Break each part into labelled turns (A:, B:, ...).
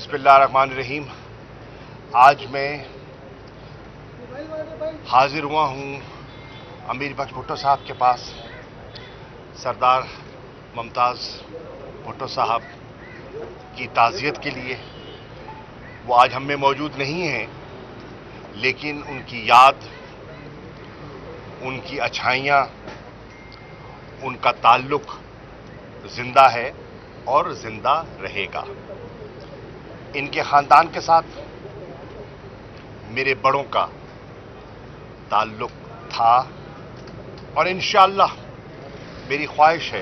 A: बिस्मिल्लाहिर्रहमानिर्रहीम। आज मैं हाजिर हुआ हूँ अमीर बख्श भुट्टो साहब के पास। सरदार मुमताज़ भुट्टो साहब की ताज़ियत के लिए। वो आज हम में मौजूद नहीं हैं, लेकिन उनकी याद, उनकी अच्छाइयाँ, उनका ताल्लुक़ जिंदा है और जिंदा रहेगा। इनके ख़ानदान के साथ मेरे बड़ों का ताल्लुक़ था और इंशाअल्लाह मेरी ख्वाहिश है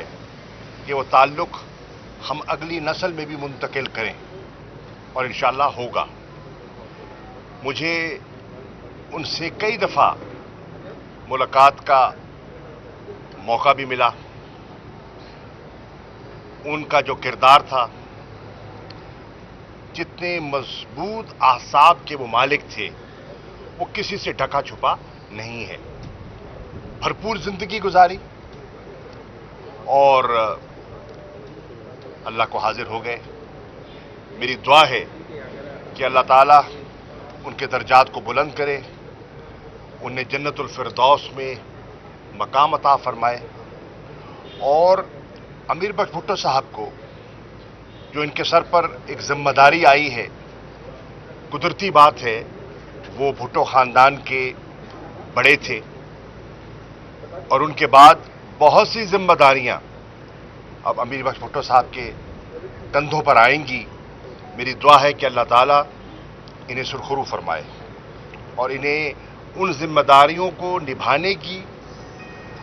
A: कि वो ताल्लुक़ हम अगली नस्ल में भी मुंतकिल करें और इंशाअल्लाह होगा। मुझे उनसे कई दफ़ा मुलाकात का मौका भी मिला। उनका जो किरदार था, जितने मजबूत आसाब के वो मालिक थे, वो किसी से ढका छुपा नहीं है। भरपूर जिंदगी गुजारी और अल्लाह को हाजिर हो गए। मेरी दुआ है कि अल्लाह ताला उनके दर्जात को बुलंद करे, उन्हें जन्नतुल फिरदौस में मकाम अता फरमाए और अमीर बख्श भुट्टो साहब को जो इनके सर पर एक जिम्मेदारी आई है, कुदरती बात है, वो भुट्टो ख़ानदान के बड़े थे और उनके बाद बहुत सी जिम्मेदारियां अब अमीर बख्श भुट्टो साहब के कंधों पर आएंगी। मेरी दुआ है कि अल्लाह ताला इन्हें सुरखरू फरमाए और इन्हें उन जिम्मेदारियों को निभाने की,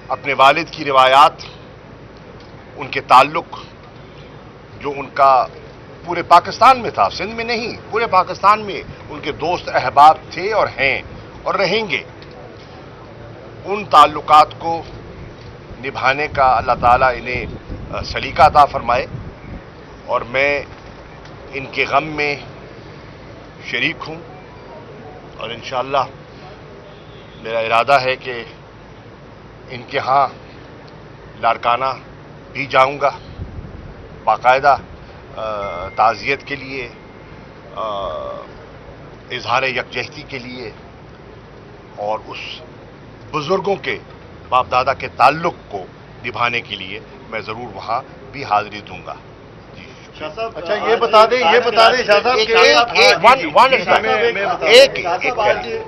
A: अपने वालिद की रिवायात, उनके ताल्लुक़ जो उनका पूरे पाकिस्तान में था, सिंध में नहीं, पूरे पाकिस्तान में उनके दोस्त अहबाब थे और हैं और रहेंगे, उन ताल्लुकात को निभाने का अल्लाह ताला इन्हें सलीका अता फरमाए और मैं इनके गम में शरीक हूँ और इंशाअल्लाह मेरा इरादा है कि इनके यहाँ लाड़काना भी जाऊँगा, बाकायदा ताज़ियत के लिए, इजहार यकजहती के लिए और उस बुज़ुर्गों के बाप दादा के ताल्लुक़ को निभाने के लिए मैं ज़रूर वहाँ भी हाज़िरी दूंगा।
B: शाह साहब,
C: अच्छा ये बता दें शाह साहब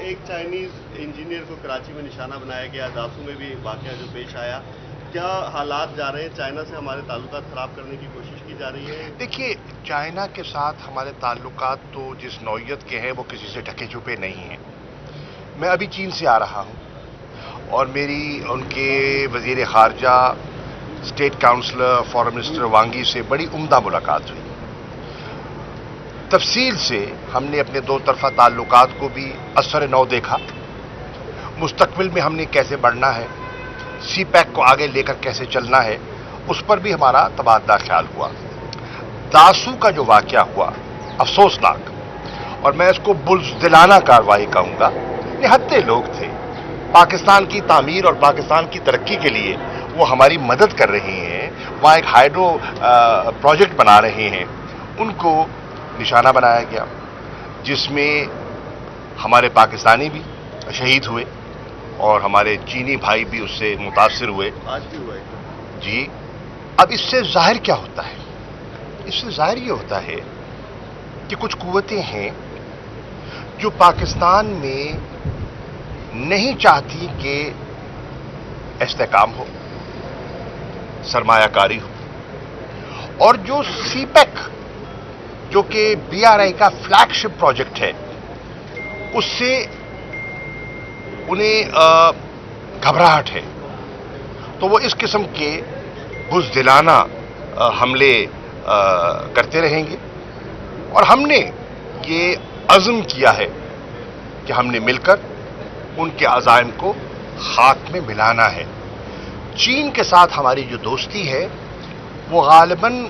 B: एक चाइनीज इंजीनियर को कराची में निशाना बनाया गया, दासू में भी वाकया जो पेश आया, क्या हालात जा रहे हैं? चाइना से हमारे ताल्लुकात खराब करने की कोशिश की जा रही है?
A: देखिए, चाइना के साथ हमारे ताल्लुकात तो जिस नौइयत के हैं वो किसी से ढके छुपे नहीं हैं। मैं अभी चीन से आ रहा हूँ और मेरी उनके वज़ीर ख़ारजा, स्टेट काउंसलर, फॉरेन मिनिस्टर वांगी से बड़ी उम्दा मुलाकात हुई। तफसील से हमने अपने दो तरफा ताल्लुकात को भी असर नौ देखा। मुस्तकबिल में हमने कैसे बढ़ना है, सी पैक को आगे लेकर कैसे चलना है, उस पर भी हमारा तबादला ख्याल हुआ। दासू का जो वाकया हुआ अफसोसनाक, और मैं इसको बुज़दिलाना कार्रवाई कहूँगा। निहत्ते लोग थे, पाकिस्तान की तामीर और पाकिस्तान की तरक्की के लिए वो हमारी मदद कर रहे हैं, वहाँ एक हाइड्रो प्रोजेक्ट बना रहे हैं, उनको निशाना बनाया गया, जिसमें हमारे पाकिस्तानी भी शहीद हुए और हमारे चीनी भाई भी उससे मुतासिर हुए।
B: आज भी हुआ है
A: जी। अब इससे जाहिर क्या होता है? इससे जाहिर ये होता है कि कुछ कुव्वतें हैं जो पाकिस्तान में नहीं चाहती कि इस्तेहकाम हो, सरमायाकारी हो, और जो सीपैक जो कि बीआरआई का फ्लैगशिप प्रोजेक्ट है, उससे उन्हें घबराहट है, तो वो इस किस्म के बुज़दिलाना हमले करते रहेंगे। और हमने ये अज़्म किया है कि हमने मिलकर उनके अज़ाइम को खाक में मिलाना है। चीन के साथ हमारी जो दोस्ती है, वो गालिबन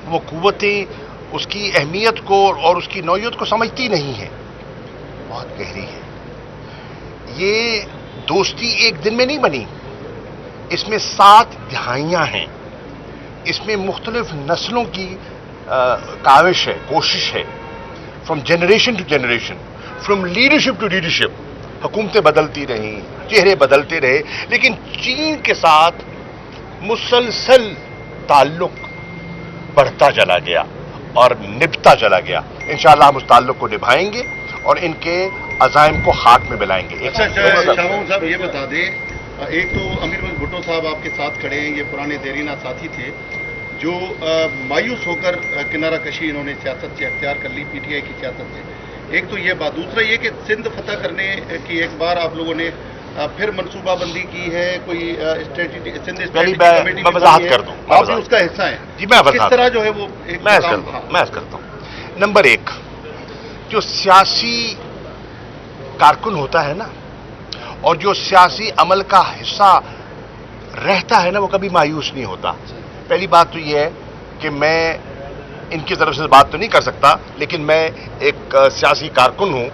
A: वो कुव्वतें उसकी अहमियत को और उसकी नौइयत को समझती नहीं है, बहुत गहरी है। ये दोस्ती एक दिन में नहीं बनी, इसमें 7 दहाइयां हैं, इसमें मुख्तलिफ नस्लों की काविश है, कोशिश है, from generation to generation, from leadership to leadership. हुकूमतें बदलती रहीं, चेहरे बदलते रहे, लेकिन चीन के साथ मुसलसल ताल्लुक बढ़ता चला गया और निभता चला गया। इंशाअल्लाह हम उस ताल्लुक को निभाएंगे और इनके अज़ाइम को खाक में मिलाएंगे।
C: अच्छा, शाहबाज साहब ये बता दें, एक तो अमीर मलिक भुट्टो साहब आपके साथ खड़े हैं, ये पुराने देरीना साथी थे जो मायूस होकर किनारा कशी इन्होंने सियासत से अख्तियार कर ली, पीटीआई की सियासत से। एक तो ये बात, दूसरा ये कि सिंध फतह करने की एक बार आप लोगों ने फिर मनसूबाबंदी की है, कोई सिंध स्ट्रेटजी कमेटी
A: मैं वजाहत कर दूं,
C: आप भी उसका हिस्सा हैं
A: जी। मैं
C: किस तरह जो है वो एक
A: मैं करता हूं। नंबर एक, जो सियासी कारकुन होता है ना, और जो सियासी अमल का हिस्सा रहता है ना, वो कभी मायूस नहीं होता। पहली बात तो ये है कि मैं इनकी तरफ से बात तो नहीं कर सकता, लेकिन मैं एक सियासी कारकुन हूं।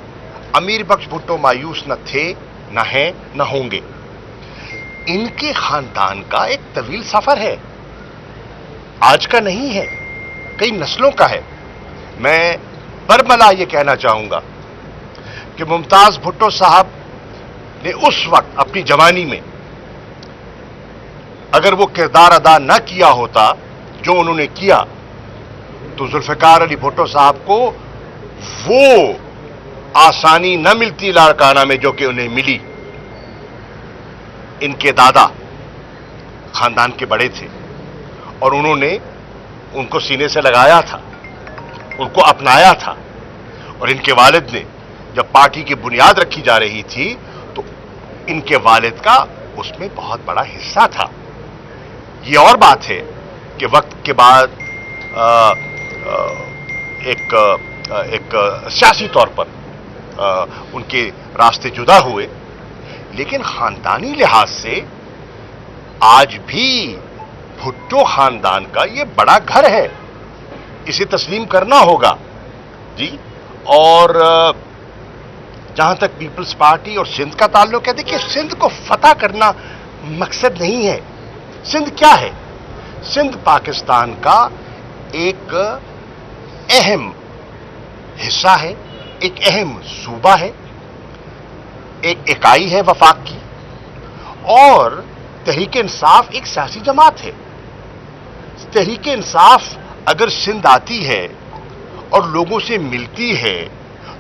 A: अमीर बख्श भुट्टो मायूस न थे, न हैं, न होंगे। इनके खानदान का एक तवील सफर है, आज का नहीं है, कई नस्लों का है। मैं बरमला ये कहना चाहूंगा कि मुमताज भुट्टो साहब ने उस वक्त अपनी जवानी में अगर वो किरदार अदा न किया होता जो उन्होंने किया, तो जुल्फिकार अली भुट्टो साहब को वो आसानी न मिलती लाड़काना में जो कि उन्हें मिली। इनके दादा खानदान के बड़े थे और उन्होंने उनको सीने से लगाया था, उनको अपनाया था। और इनके वालिद ने जब पार्टी की बुनियाद रखी जा रही थी तो इनके वालिद का उसमें बहुत बड़ा हिस्सा था। ये और बात है कि वक्त के बाद एक सियासी तौर पर उनके रास्ते जुदा हुए, लेकिन खानदानी लिहाज से आज भी भुट्टो खानदान का ये बड़ा घर है, इसे तस्लीम करना होगा जी। और जहां तक पीपल्स पार्टी और सिंध का ताल्लुक है, देखिए सिंध को फतह करना मकसद नहीं है। सिंध क्या है? सिंध पाकिस्तान का एक अहम हिस्सा है, एक अहम सूबा है, एक इकाई है वफाक की, और तहरीक इंसाफ एक सियासी जमात है। तहरीक इंसाफ अगर सिंध आती है और लोगों से मिलती है,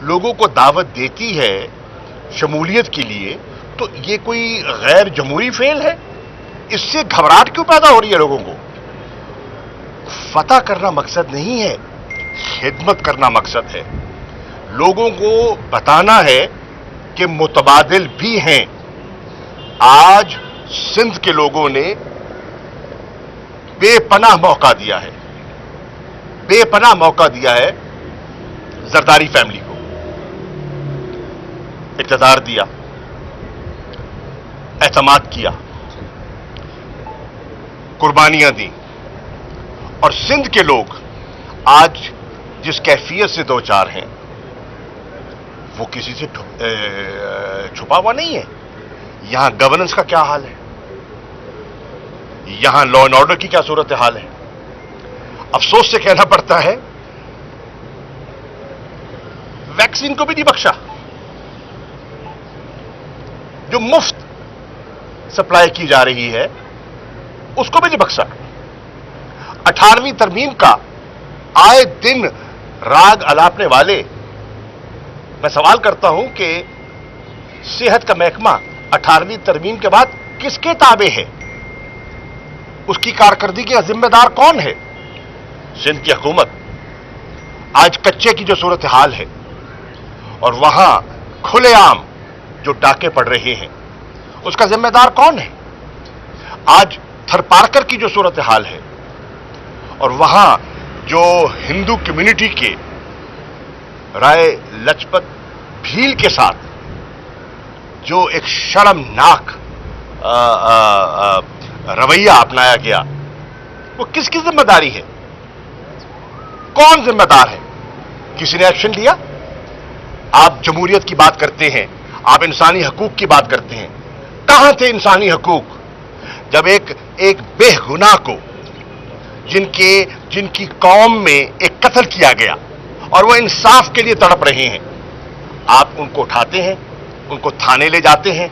A: लोगों को दावत देती है शमूलियत के लिए, तो ये कोई गैर जमहूरी फेल है? इससे घबराहट क्यों पैदा हो रही है लोगों को? फतह करना मकसद नहीं है, खिदमत करना मकसद है। लोगों को बताना है कि मुतबादिल भी हैं। आज सिंध के लोगों ने बेपनाह मौका दिया है, बेपनाह मौका दिया है जरदारी फैमिली को। इक़्तिदार दिया, एतमाद किया, कुर्बानियां दी, और सिंध के लोग आज जिस कैफियत से दो चार हैं वो किसी से छुपा हुआ नहीं है। यहां गवर्नेंस का क्या हाल है, यहां लॉ एंड ऑर्डर की क्या सूरत हाल है। अफसोस से कहना पड़ता है वैक्सीन को भी नहीं बख्शा, जो मुफ्त सप्लाई की जा रही है उसको भी नहीं बख्शा। 18वीं तरमीम का आए दिन राग अलापने वाले, मैं सवाल करता हूं कि सेहत का महकमा 18वीं तरमीम के बाद किसके ताबे है? उसकी कारकर्दगी का जिम्मेदार कौन है? सिंध की हुकूमत। आज कच्चे की जो सूरत हाल है और वहां खुलेआम जो डाके पड़ रहे हैं, उसका जिम्मेदार कौन है? आज थरपारकर की जो सूरत हाल है और वहां जो हिंदू कम्युनिटी के राय लजपत भील के साथ जो एक शर्मनाक रवैया अपनाया गया, वो किसकी जिम्मेदारी है? कौन जिम्मेदार है? किसी ने एक्शन लिया? आप जमहूरियत की बात करते हैं, आप इंसानी हकूक की बात करते हैं, कहां थे इंसानी हकूक जब एक बेगुनाह को जिनकी कौम में एक कत्ल किया गया और वो इंसाफ के लिए तड़प रहे हैं, आप उनको उठाते हैं, उनको थाने ले जाते हैं,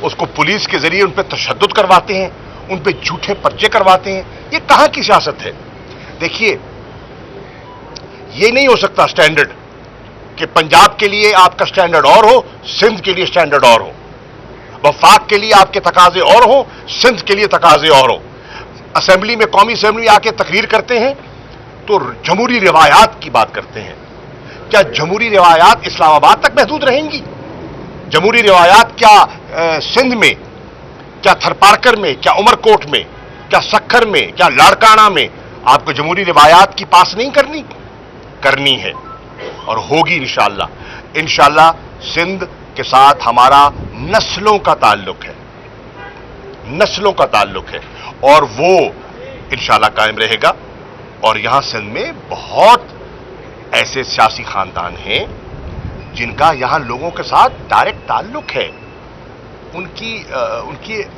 A: उसको पुलिस के जरिए उन पर तशद्दुद करवाते हैं, उन पर झूठे पर्चे करवाते हैं। ये कहां की सियासत है? देखिए, ये नहीं हो सकता स्टैंडर्ड कि पंजाब के लिए आपका स्टैंडर्ड और हो, सिंध के लिए स्टैंडर्ड और हो, वफाक के लिए आपके तकाजे और हो, सिंध के लिए तकाजे और हो। असेंबली में, कौमी असेंबली में आके तकरीर करते हैं तो जमहूरी रिवायात की बात करते हैं। क्या जमहूरी रिवायात इस्लामाबाद तक महदूद रहेंगी? जमहूरी रिवायात क्या सिंध में, क्या थरपारकर में, क्या उमरकोट में, क्या सक्खर में, क्या लाड़काना में आपको जमहूरी रिवायात की पास नहीं करनी है और होगी इंशाअल्लाह। इंशाअल्लाह सिंध के साथ हमारा नस्लों का ताल्लुक है, नस्लों का ताल्लुक है और वो इंशाअल्लाह कायम रहेगा। और यहां सिंध में बहुत ऐसे सियासी खानदान हैं जिनका यहां लोगों के साथ डायरेक्ट ताल्लुक है, उनकी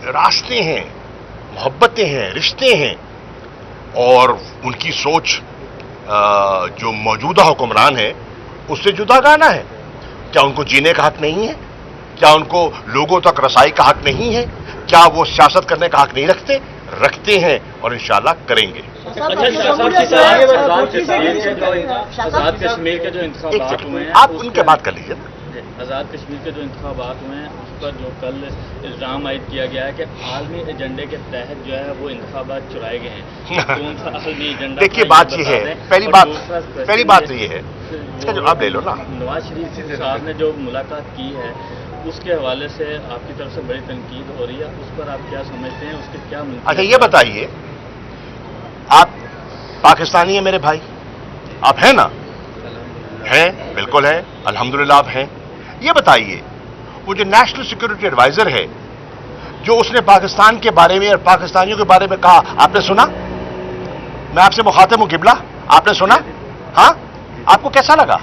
A: रास्ते हैं, मोहब्बतें हैं, रिश्ते हैं और उनकी सोच जो मौजूदा हुक्मरान है उससे जुदागाना है। क्या उनको जीने का हक नहीं है? क्या उनको लोगों तक रसाई का हक नहीं है? क्या वो सियासत करने का हक नहीं रखते हैं और इंशाअल्लाह करेंगे।
D: आजाद कश्मीर के जो इंतखाबात हुए हैं,
A: आप उनके बात कर लीजिए।
D: आजाद कश्मीर के जो इंतखाबात हुए हैं उस पर जो कल इल्जाम आयद किया गया है कि आलमी एजेंडे के तहत जो है वो इंतखाबात चुराए गए हैं। कौन सा आलमी एजेंडा?
A: देखिए, बात ये है, पहली बात तो ये है, इसका जवाब ले लो ना।
D: नवाज शरीफ साहब ने जो मुलाकात की है उसके हवाले से आपकी तरफ से बड़ी तनकीद हो रही है, उस पर आप क्या समझते हैं, उसके क्या?
A: अच्छा, ये बताइए, आप पाकिस्तानी हैं मेरे भाई, आप हैं ना? हैं, बिल्कुल हैं, अल्हम्दुलिल्लाह आप हैं। ये बताइए, वो जो नेशनल सिक्योरिटी एडवाइजर है, जो उसने पाकिस्तान के बारे में और पाकिस्तानियों के बारे में कहा, आपने सुना? मैं आपसे मुखातिब हूं किबला, आपने सुना? हाँ, आपको कैसा लगा?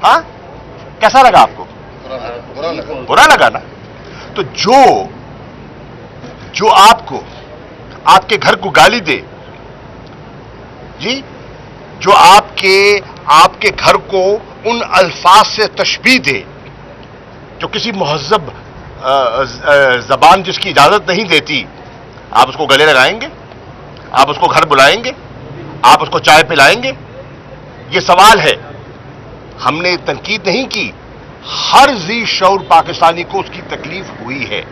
A: हाँ, कैसा लगा आपको? बुरा लगा ना? तो जो आपको आपके घर को गाली दे जी, जो आपके घर को उन अल्फाज से तशबीह दे जो किसी मुहज़्ज़ब ज़बान जिसकी इजाजत नहीं देती, आप उसको गले लगाएंगे? आप उसको घर बुलाएंगे? आप उसको चाय पिलाएंगे? ये सवाल है। हमने तनकीद नहीं की, हर जी शऊर पाकिस्तानी को उसकी तकलीफ हुई है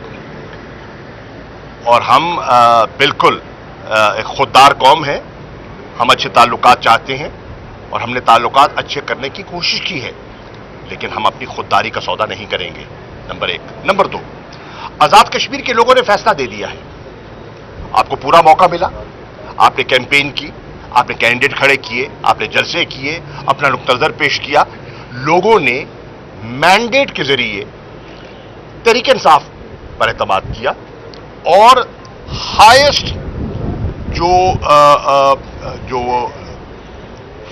A: और हम बिल्कुल एक खुददार कौम है, हम अच्छे ताल्लुकात चाहते हैं और हमने ताल्लुकात अच्छे करने की कोशिश की है, लेकिन हम अपनी खुददारी का सौदा नहीं करेंगे, नंबर एक। नंबर दो, आजाद कश्मीर के लोगों ने फैसला दे दिया है, आपको पूरा मौका मिला, आपने कैंपेन की, आपने कैंडिडेट खड़े किए, आपने जलसे किए, अपना नुक्ता नज़र पेश किया, लोगों ने मैंडेट के जरिए तहरीक इंसाफ पर एतमाद किया और हाईएस्ट जो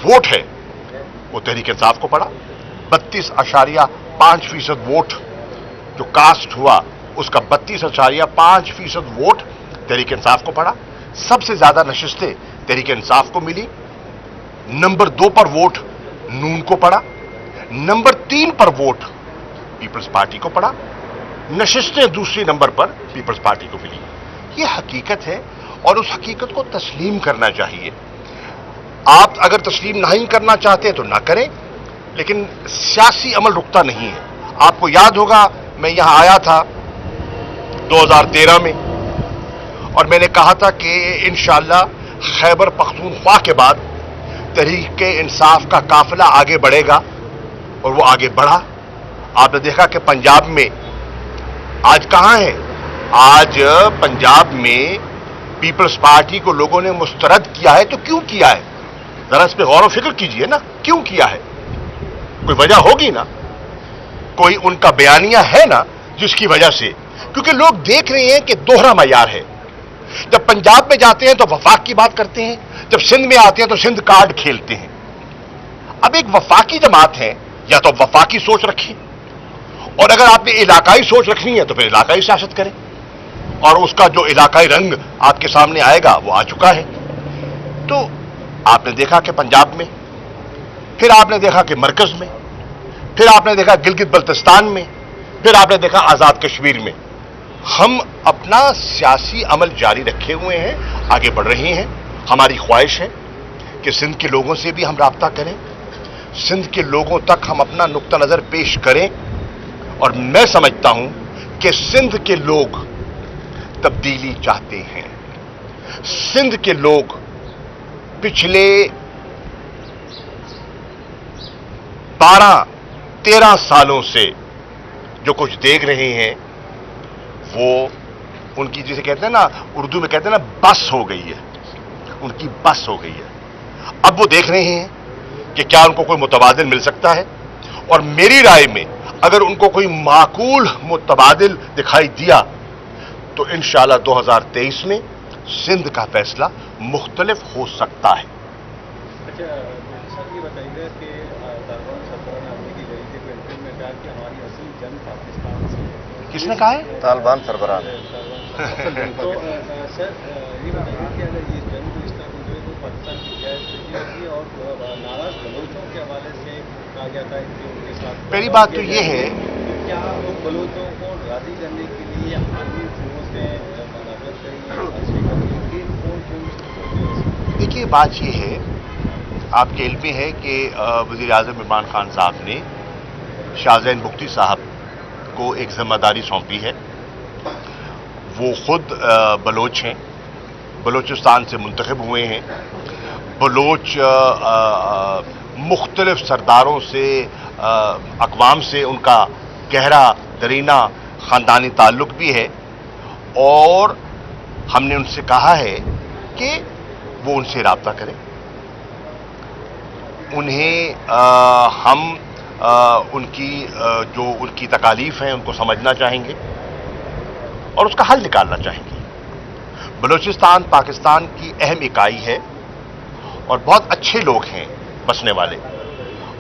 A: वोट है वो तहरीक इंसाफ को पड़ा। 32.5% वोट जो कास्ट हुआ उसका 32.5% वोट तहरीक इंसाफ को पड़ा। सबसे ज्यादा नशिस्तें तहरीक इंसाफ को मिली। नंबर 2 पर वोट नून को पड़ा। नंबर 3 पर वोट पीपल्स पार्टी को पड़ा। नशिस्तें दूसरी नंबर पर पीपल्स पार्टी को मिली। यह हकीकत है और उस हकीकत को तस्लीम करना चाहिए। आप अगर तस्लीम नहीं करना चाहते तो ना करें, लेकिन सियासी अमल रुकता नहीं है। आपको याद होगा, मैं यहां आया था 2013 में और मैंने कहा था कि इंशाअल्लाह खैबर पख्तूनख्वा के बाद तहरीक इंसाफ का काफिला आगे बढ़ेगा और वो आगे बढ़ा। आपने देखा कि पंजाब में आज कहां है? आज पंजाब में पीपल्स पार्टी को लोगों ने मुस्तरद किया है। तो क्यों किया है? जरा इस पर गौर व फिक्र कीजिए ना, क्यों किया है? कोई वजह होगी ना, कोई उनका बयानिया है ना जिसकी वजह से, क्योंकि लोग देख रहे हैं कि दोहरा मयार है। जब पंजाब में जाते हैं तो वफाक की बात करते हैं, जब सिंध में आते हैं तो सिंध कार्ड खेलते हैं। अब एक वफाकी जमात है, या तो वफाकी सोच रखिए, और अगर आपने इलाकाई सोच रखनी है तो फिर इलाकाई सियासत करें, और उसका जो इलाकाई रंग आपके सामने आएगा वो आ चुका है। तो आपने देखा कि पंजाब में, फिर आपने देखा कि मरकज में, फिर आपने देखा गिलगित बल्तिस्तान में, फिर आपने देखा आजाद कश्मीर में। हम अपना सियासी अमल जारी रखे हुए हैं, आगे बढ़ रहे हैं। हमारी ख्वाहिश है कि सिंध के लोगों से भी हम राब्ता करें, सिंध के लोगों तक हम अपना नुक्ता नजर पेश करें। और मैं समझता हूं कि सिंध के लोग तब्दीली चाहते हैं। सिंध के लोग पिछले 12-13 सालों से जो कुछ देख रहे हैं, वो उनकी जिसे कहते हैं ना, उर्दू में कहते हैं ना, बस हो गई है, उनकी बस हो गई है। अब वो देख रहे हैं कि क्या उनको कोई मुतबादिल मिल सकता है, और मेरी राय में अगर उनको कोई माकूल मुतबादिल दिखाई दिया तो इंशाअल्लाह 2023 में सिंध का फैसला मुख्तलिफ हो सकता है।
E: अच्छा सर, ये बताइएगा कि तालिबान सरकार ने अमरीकी गई थी पेंटिंग में कहा कि हमारी असली जंग पाकिस्तान से है।
A: किसने कहा है?
F: तालिबान सरबराह ने।
E: तो सर ये बताइए कि अगर ये जंग को इस तरह गुजरे तो पाकिस्तान की क्या स्थिति होगी, और नाराज बलोचों के हवाले से कहा गया था कि उनके साथ
A: पहली बात तो ये है,
E: क्या लोग बलोचों को राजी करने के लिए आर्मी फोर्स से मदद करेंगे?
A: देखिए बात ये है, आपके इल्म में है कि वज़ीर आज़म इमरान खान साहब ने शाहज़ैन बुख्ती साहब को एक जिम्मेदारी सौंपी है। वो खुद बलोच हैं, बलोचिस्तान से मुंतखब हुए हैं। बलोच मुख्तलिफ सरदारों से, अक़वाम से उनका गहरा दरीना ख़ानदानी ताल्लुक़ भी है, और हमने उनसे कहा है कि वो उनसे राब्ता करें। उन्हें हम उनकी जो उनकी तकालीफ हैं उनको समझना चाहेंगे और उसका हल निकालना चाहेंगे। बलूचिस्तान पाकिस्तान की अहम इकाई है और बहुत अच्छे लोग हैं बसने वाले।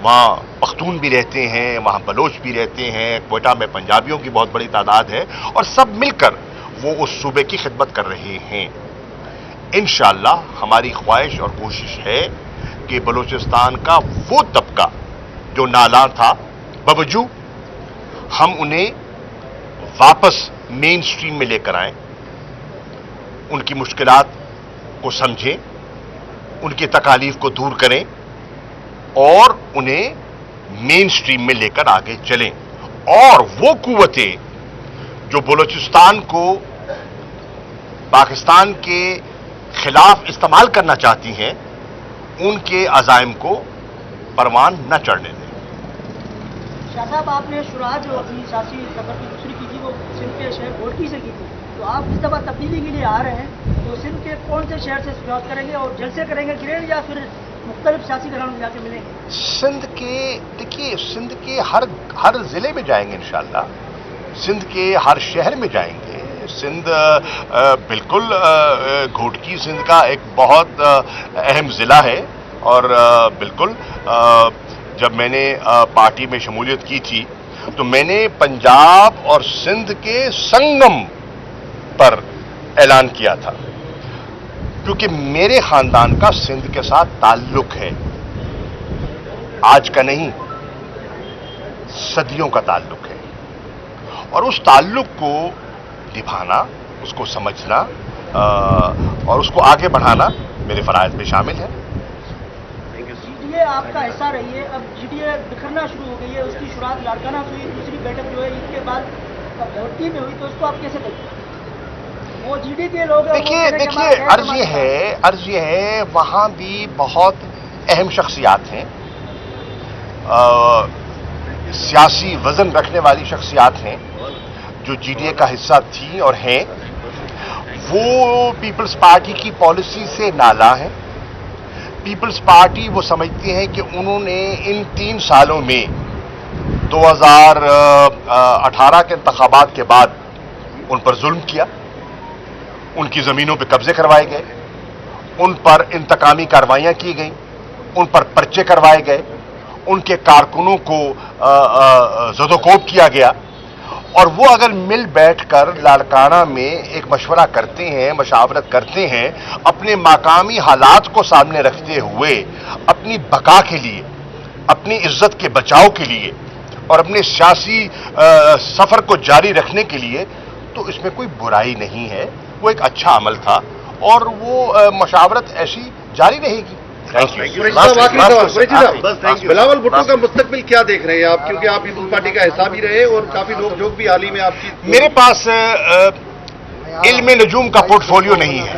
A: वहाँ पख्तून भी रहते हैं, वहाँ बलोच भी रहते हैं, क्वेटा में पंजाबियों की बहुत बड़ी तादाद है, और सब मिलकर वो उस सूबे की खिदमत कर रहे हैं। इंशाअल्लाह हमारी ख्वाहिश और कोशिश है कि बलूचिस्तान का वो तबका जो नाला था बवजू, हम उन्हें वापस मेन स्ट्रीम में लेकर आएं, उनकी मुश्किलात को समझें, उनकी तकालीफ को दूर करें और उन्हें मेन स्ट्रीम में लेकर आगे चलें। और वो कुव्वतें जो बलूचिस्तान को पाकिस्तान के खिलाफ इस्तेमाल करना चाहती हैं, उनके अज़ाइम को परवान न चढ़ने दें।
G: शाह साहब, आपने शुरुआत जो अपनी सियासी सफर की दूसरी की थी वो सिंध के शहर घोटकी से की थी, तो आप इस दफ़ा तब्दीली के लिए आ रहे हैं, तो सिंध के कौन से शहर से शुरुआत करेंगे और जलसे करेंगे ग्रेड, या फिर मुख्तलिफ सियासी घरानों में जाके मिलेंगे?
A: सिंध के, देखिए सिंध के हर जिले में जाएंगे इंशाअल्लाह, सिंध के हर शहर में जाएंगे। सिंध बिल्कुल घोटकी सिंध का एक बहुत अहम ज़िला है, और बिल्कुल जब मैंने पार्टी में शमूलियत की थी तो मैंने पंजाब और सिंध के संगम पर ऐलान किया था, क्योंकि मेरे खानदान का सिंध के साथ ताल्लुक है, आज का नहीं, सदियों का ताल्लुक है, और उस ताल्लुक को निभाना, उसको समझना और उसको आगे बढ़ाना मेरे फराइज़ में शामिल है।
G: जीटीए आपका हिस्सा रही है, अब जीटीए बिखरना शुरू हो गई है, उसकी शुरुआत लाड़काना से हुई, दूसरी बैठक जो है इसके बाद घोटकी में हुई, तो उसको आप कैसे देखते हैं? वो जीडी के लोग,
A: देखिए अर्ज ये है वहाँ भी बहुत अहम शख्सियात हैं, सियासी वजन रखने वाली शख्सियात हैं जो जीडीए का हिस्सा थी और हैं। वो पीपल्स पार्टी की पॉलिसी से नाला है। पीपल्स पार्टी वो समझती है कि उन्होंने इन 3 सालों में 2018 के इंतखाबात के बाद उन पर जुल्म किया, उनकी ज़मीनों पर कब्जे करवाए गए, उन पर इंतकामी कार्रवाइयाँ की गई, उन पर पर्चे करवाए गए, उनके कारकुनों को ज़दोकोब किया गया, اور وہ اگر مل بیٹھ کر لاڑکانہ میں ایک مشورہ کرتے ہیں، مشاورت کرتے ہیں، اپنے مقامی حالات کو سامنے رکھتے ہوئے اپنی بقا کے لیے، اپنی عزت کے بچاؤ کے لیے اور اپنے سیاسی سفر کو جاری رکھنے کے لیے، تو اس میں کوئی برائی نہیں ہے. وہ ایک اچھا عمل تھا اور وہ مشاورت ایسی جاری رہے گی. Thank you.
C: قریشی صاحب آخری سوال. قریشی
B: بس
C: صاحب
B: thank you.
C: بلاول بھٹو کا مستقبل کیا دیکھ رہے ہیں آپ؟ کیونکہ آپ پیپلز پارٹی کا حصہ بھی رہے اور کافی لوگ جو بھی حال ہی میں آپ کی
A: میرے پاس علم نجوم کا پورٹ فولیو نہیں ہے.